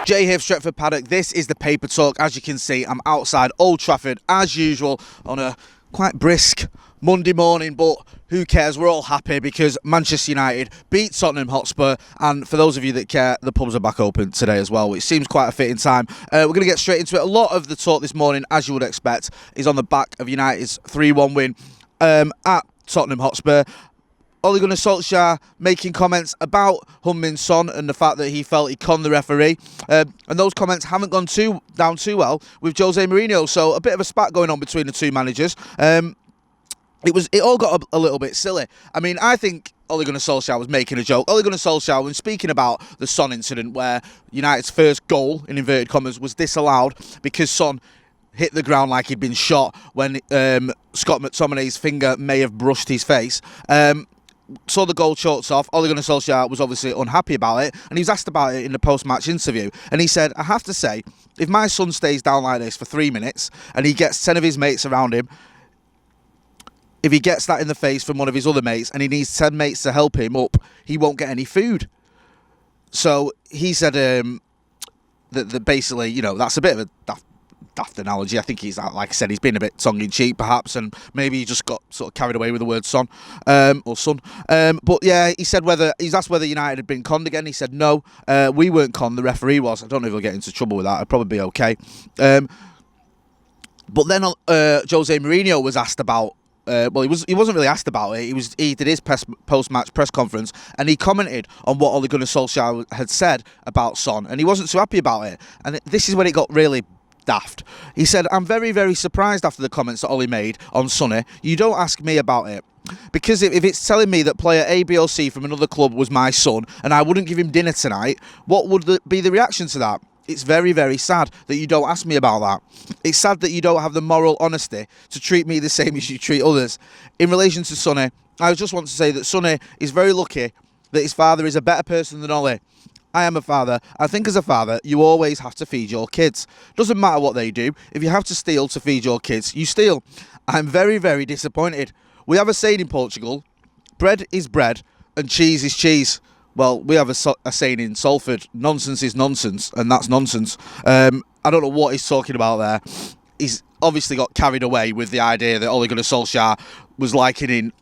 Jay here, Stretford, Paddock. This is the Paper Talk. As you can see, I'm outside Old Trafford, as usual, on a quite brisk Monday morning, but who cares? We're all happy because Manchester United beat Tottenham Hotspur, and for those of you that care, the pubs are back open today as well, which seems quite a fitting time. We're going to get straight into it. A lot of the talk this morning, as you would expect, is on the back of United's 3-1 win at Tottenham Hotspur. Ole Gunnar Solskjaer making comments about Heung-min Son and the fact that he felt he conned the referee, and those comments haven't gone down too well with Jose Mourinho, so a bit of a spat going on between the two managers. It all got a little bit silly. I mean, I think Ole Gunnar Solskjaer was making a joke. Ole Gunnar Solskjaer, when speaking about the Son incident where United's first goal, in inverted commas, was disallowed because Son hit the ground like he'd been shot when Scott McTominay's finger may have brushed his face, saw the goal chalked off. Ole Gunnar Solskjaer was obviously unhappy about it, and he was asked about it in the post-match interview, and he said, I have to say, if my son stays down like this for 3 minutes and he gets 10 of his mates around him, if he gets that in the face from one of his other mates and he needs 10 mates to help him up, he won't get any food. So he said that basically, you know, that's a bit of a daft analogy. I think he's, like I said, he's been a bit tongue-in-cheek perhaps, and maybe he just got sort of carried away with the word son, or son. But yeah, he's asked whether United had been conned again. He said no, we weren't conned, the referee was. I don't know if he'll get into trouble with that. I'd probably be okay. But then Jose Mourinho was asked about, he wasn't really asked about it. He did his post-match press conference, and he commented on what Ole Gunnar Solskjaer had said about Son, and he wasn't too happy about it. And this is when it got really daft. He said, I'm very, very surprised after the comments that Ole made on Sonny. You don't ask me about it. Because if it's telling me that player A, B or C from another club was my son and I wouldn't give him dinner tonight, what would be the reaction to that? It's very, very sad that you don't ask me about that. It's sad that you don't have the moral honesty to treat me the same as you treat others. In relation to Sonny, I just want to say that Sonny is very lucky that his father is a better person than Ole. I am a father. I think as a father, you always have to feed your kids. Doesn't matter what they do. If you have to steal to feed your kids, you steal. I'm very, very disappointed. We have a saying in Portugal, bread is bread and cheese is cheese. Well, we have a saying in Salford, nonsense is nonsense, and that's nonsense. I don't know what he's talking about there. He's obviously got carried away with the idea that Ole Gunnar Solskjaer was likening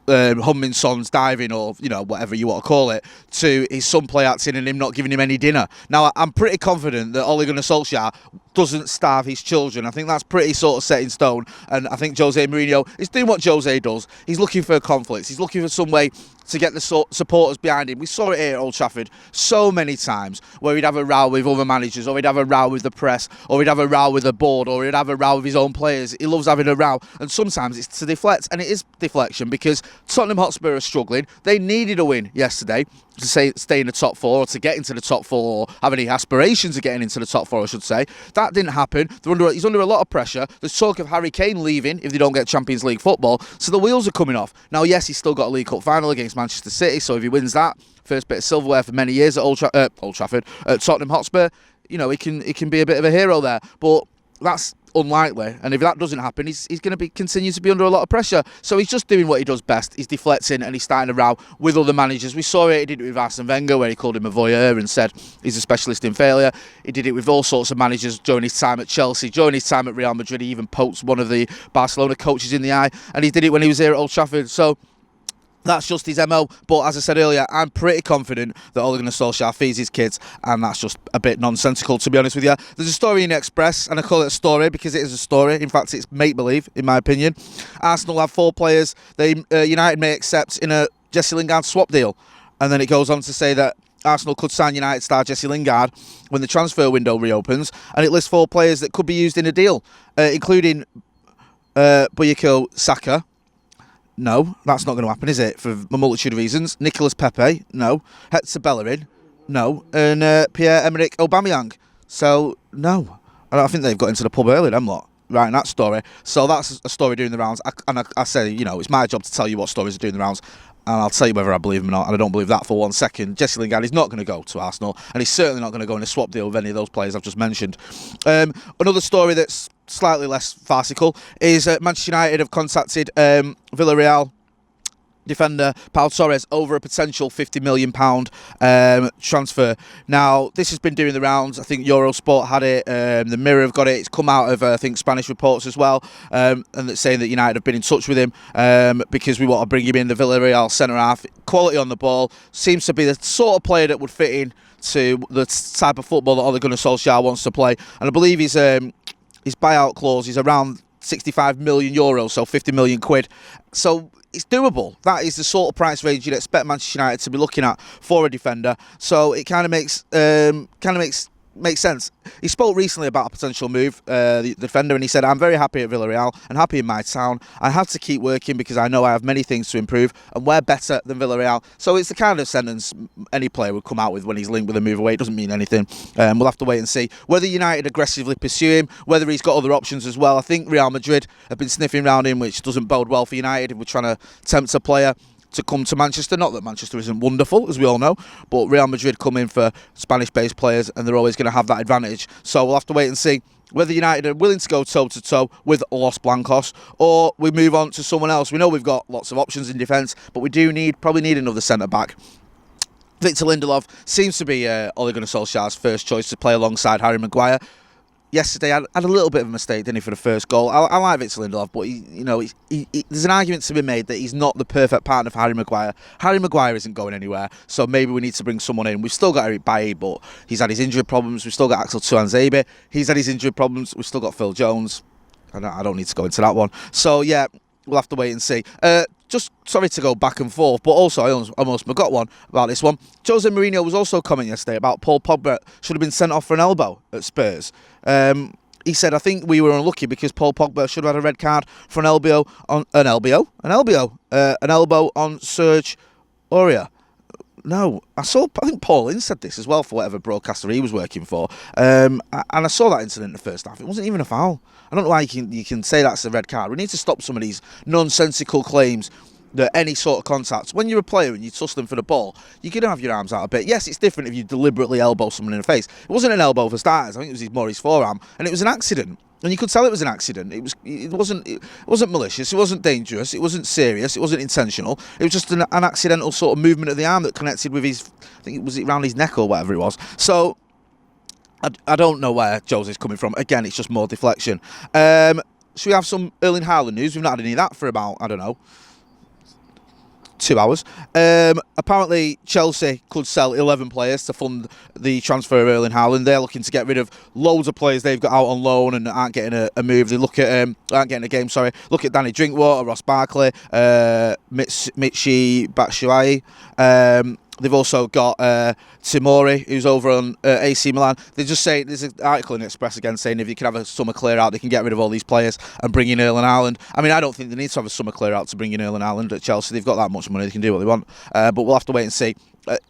Heung-min Son's diving, or whatever you want to call it, to his son play acting and him not giving him any dinner. Now, I'm pretty confident that Ole Gunnar Solskjaer doesn't starve his children. I think that's pretty sort of set in stone, and I think Jose Mourinho is doing what Jose does. He's looking for conflicts. He's looking for some way to get the supporters behind him. We saw it here at Old Trafford so many times where he'd have a row with other managers, or he'd have a row with the press, or he'd have a row with the board, or he'd have a row with his own players. He loves having a row, and sometimes it's to deflect, and it is deflection because Tottenham Hotspur are struggling. They needed a win yesterday to stay in the top four, or to get into the top four, or have any aspirations of getting into the top four, I should say. That didn't happen. He's under a lot of pressure. There's talk of Harry Kane leaving if they don't get Champions League football, so the wheels are coming off. Now, yes, he's still got a League Cup final against Manchester City, so if he wins that, first bit of silverware for many years at Old Trafford, at Tottenham Hotspur, he can be a bit of a hero there, but that's unlikely, and if that doesn't happen, he's going to continue to be under a lot of pressure. So he's just doing what he does best. He's deflecting, and he's starting a row with other managers. We saw it. He did it with Arsene Wenger, where he called him a voyeur and said he's a specialist in failure. He did it with all sorts of managers during his time at Chelsea, during his time at Real Madrid. He even poked one of the Barcelona coaches in the eye, and he did it when he was here at Old Trafford. So that's just his MO, but as I said earlier, I'm pretty confident that Ole Gunnar Solskjaer feeds his kids, and that's just a bit nonsensical, to be honest with you. There's a story in the Express, and I call it a story because it is a story. In fact, it's make-believe, in my opinion. Arsenal have 4 players United may accept in a Jesse Lingard swap deal, and then it goes on to say that Arsenal could sign United star Jesse Lingard when the transfer window reopens, and it lists 4 players that could be used in a deal, including Bukayo Saka. No, that's not going to happen, is it? For a multitude of reasons. Nicolas Pepe, no. Hector Bellerin, no. And Pierre-Emerick Aubameyang. So, no. I think they've got into the pub early, them lot, writing that story. So that's a story doing the rounds. I say, it's my job to tell you what stories are doing the rounds, and I'll tell you whether I believe them or not, and I don't believe that for 1 second. Jesse Lingard is not going to go to Arsenal, and he's certainly not going to go in a swap deal with any of those players I've just mentioned. Another story that's slightly less farcical is Manchester United have contacted Villarreal defender Pau Torres over a potential £50 million transfer. Now, this has been doing the rounds. I think Eurosport had it, the Mirror have got it. It's come out of, I think, Spanish reports as well, and it's saying that United have been in touch with him because we want to bring him in, the Villarreal centre-half. Quality on the ball. Seems to be the sort of player that would fit in to the type of football that Ole Gunnar Solskjaer wants to play. And I believe his buyout clause is around €65 million, so 50 million quid. So it's doable. That is the sort of price range you'd expect Manchester United to be looking at for a defender. So it kind of makes sense. He spoke recently about a potential move, the defender, and he said, "I'm very happy at Villarreal and happy in my town. I have to keep working because I know I have many things to improve, and we're better than Villarreal." So it's the kind of sentence any player would come out with when he's linked with a move away. It doesn't mean anything. We'll have to wait and see whether United aggressively pursue him, whether he's got other options as well. I think Real Madrid have been sniffing around him, which doesn't bode well for United if we're trying to tempt a player to come to Manchester. Not that Manchester isn't wonderful, as we all know, but Real Madrid come in for Spanish-based players and they're always going to have that advantage. So we'll have to wait and see whether United are willing to go toe-to-toe with Los Blancos or we move on to someone else. We know we've got lots of options in defence, but we do probably need another centre-back. Victor Lindelof seems to be Ole Gunnar Solskjaer's first choice to play alongside Harry Maguire. Yesterday, I had a little bit of a mistake, didn't he, for the first goal. I like Victor Lindelof, but there's an argument to be made that he's not the perfect partner for Harry Maguire. Harry Maguire isn't going anywhere, so maybe we need to bring someone in. We've still got Eric Bailly, but he's had his injury problems. We've still got Axel Tuanzebe. He's had his injury problems. We've still got Phil Jones. I don't need to go into that one. So, yeah, we'll have to wait and see. Just sorry to go back and forth, but also I almost forgot one about this one. Jose Mourinho was also commenting yesterday about Paul Pogba should have been sent off for an elbow at Spurs. He said, "I think we were unlucky because Paul Pogba should have had a red card for an elbow on Serge Aurier." No, I think Paul Ince said this as well for whatever broadcaster he was working for, and I saw that incident in the first half. It wasn't even a foul. I don't know why you can say that's a red card. We need to stop some of these nonsensical claims that any sort of contact, when you're a player and you tussle them for the ball, you're going to have your arms out a bit. Yes, it's different if you deliberately elbow someone in the face. It wasn't an elbow for starters. I think it was more his forearm, and it was an accident. And you could tell it was an accident. It wasn't malicious. It wasn't dangerous. It wasn't serious. It wasn't intentional. It was just an accidental sort of movement of the arm that connected with his, I think it was around his neck or whatever it was. So I don't know where Jose's coming from. Again, it's just more deflection. Should we have some Erling Haaland news? We've not had any of that for about, 2 hours. Apparently, Chelsea could sell 11 players to fund the transfer of Erling Haaland. They're looking to get rid of loads of players they've got out on loan and aren't getting a move. They look at aren't getting a game. Sorry, look at Danny Drinkwater, Ross Barkley, Michy Batshuayi. They've also got Tomori, who's over on AC Milan. They just say, there's an article in Express again saying if you can have a summer clear out, they can get rid of all these players and bring in Erling Haaland. I mean, I don't think they need to have a summer clear out to bring in Erling Haaland at Chelsea. They've got that much money, they can do what they want. But we'll have to wait and see.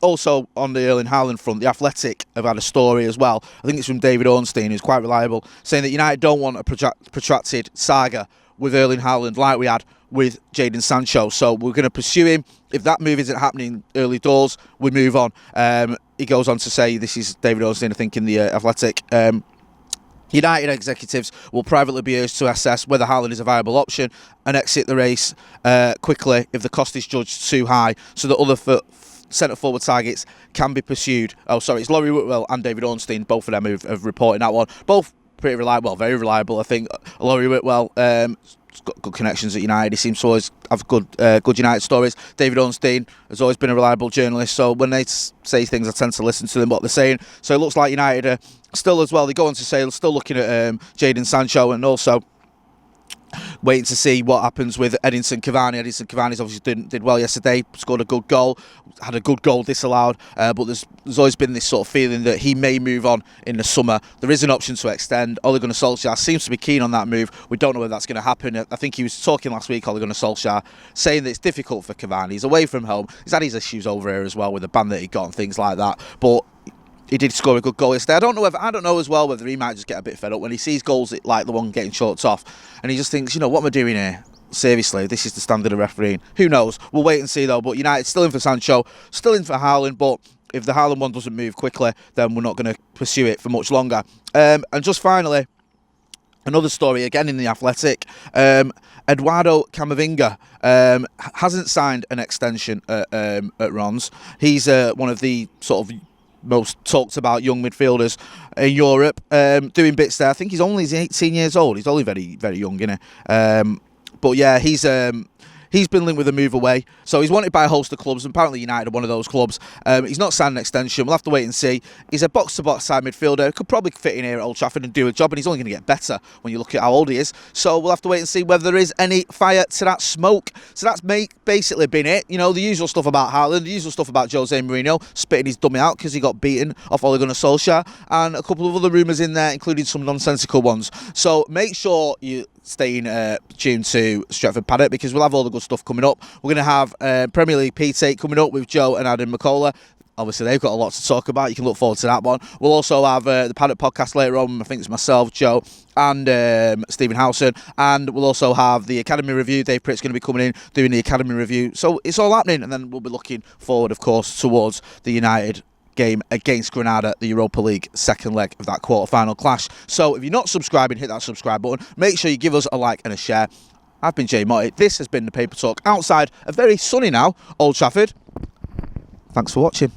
Also, on the Erling Haaland front, The Athletic have had a story as well. I think it's from David Ornstein, who's quite reliable, saying that United don't want a protracted saga with Erling Haaland like we had with Jadon Sancho. So we're going to pursue him. If that move isn't happening early doors, we move on. He goes on to say, this is David Ornstein, I think, in The Athletic, United executives will privately be urged to assess whether Haaland is a viable option and exit the race quickly if the cost is judged too high, so that other centre-forward targets can be pursued. Oh, sorry, it's Laurie Whitwell and David Ornstein. Both of them have reported that one. Both pretty reliable, very reliable, I think. Laurie Whitwell, he's got good connections at United. He seems to always have good United stories. David Ornstein has always been a reliable journalist, so when they say things, I tend to listen to them, what they're saying. So it looks like United are still, as well, they go on to say they're still looking at Jadon Sancho and also waiting to see what happens with Edinson Cavani. Edinson Cavani's obviously did well yesterday, scored a good goal, had a good goal disallowed, but there's always been this sort of feeling that he may move on in the summer. There is an option to extend. Ole Gunnar Solskjaer seems to be keen on that move. We don't know whether that's going to happen. I think he was talking last week, Ole Gunnar Solskjaer, saying that it's difficult for Cavani. He's away from home. He's had his issues over here as well with the ban that he got and things like that, but he did score a good goal yesterday. I don't know as well whether he might just get a bit fed up when he sees goals like the one getting shorts off, and he just thinks, what am I doing here? Seriously, this is the standard of refereeing. Who knows? We'll wait and see though. But United still in for Sancho, still in for Haaland. But if the Haaland one doesn't move quickly, then we're not going to pursue it for much longer. And just finally, Another story again in the Athletic. Eduardo Camavinga hasn't signed an extension at Rons. He's one of the sort of most talked about young midfielders in Europe, doing bits there. I think he's only 18 years old. He's only very, very young, isn't he? But yeah, he's been linked with a move away. So he's wanted by a host of clubs, and apparently United are one of those clubs. He's not signed an extension. We'll have to wait and see. He's a box-to-box side midfielder. Could probably fit in here at Old Trafford and do a job, and he's only going to get better when you look at how old he is. So we'll have to wait and see whether there is any fire to that smoke. So that's basically been it. You know, the usual stuff about Haaland, the usual stuff about Jose Mourinho spitting his dummy out because he got beaten off Ole Gunnar Solskjaer, and a couple of other rumours in there, including some nonsensical ones. So make sure you staying tuned to Stretford Paddock, because we'll have all the good stuff coming up. We're going to have Premier League P8 coming up with Joe and Adam McCullough. Obviously, they've got a lot to talk about. You can look forward to that one. We'll also have the Paddock podcast later on. I think it's myself, Joe, and Stephen Howson. And we'll also have the Academy review. Dave Pritt's going to be coming in doing the Academy review. So it's all happening. And then we'll be looking forward, of course, towards the United game against Granada, the Europa League second leg of that quarter-final clash. So if you're not subscribing, hit that subscribe button. Make sure you give us a like and a share. I've been Jay Motti. This has been the Paper Talk outside a very sunny now Old Trafford. Thanks for watching.